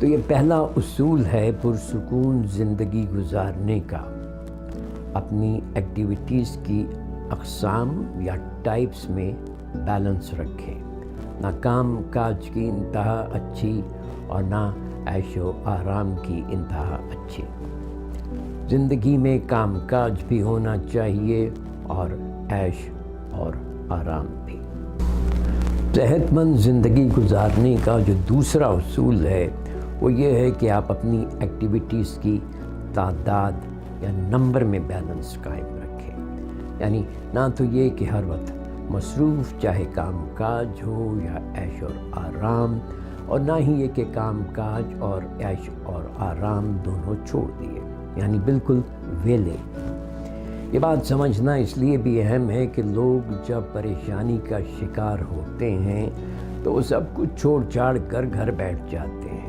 تو یہ پہلا اصول ہے پرسکون زندگی گزارنے کا، اپنی ایکٹیویٹیز کی اقسام یا ٹائپس میں بیلنس رکھیں، نہ کام کاج کی انتہا اچھی اور نہ عیش و آرام کی انتہا اچھی۔ زندگی میں کام کاج بھی ہونا چاہیے اور عیش اور آرام بھی۔ صحت مند زندگی گزارنے کا جو دوسرا اصول ہے وہ یہ ہے کہ آپ اپنی ایکٹیویٹیز کی تعداد یا نمبر میں بیلنس قائم رکھیں، یعنی نہ تو یہ کہ ہر وقت مصروف چاہے کام کاج ہو یا عیش اور آرام، اور نہ ہی یہ کہ کام کاج اور عیش اور آرام دونوں چھوڑ دیے، یعنی بالکل ویلے۔ یہ بات سمجھنا اس لیے بھی اہم ہے کہ لوگ جب پریشانی کا شکار ہوتے ہیں تو وہ سب کچھ چھوڑ چھاڑ کر گھر بیٹھ جاتے ہیں،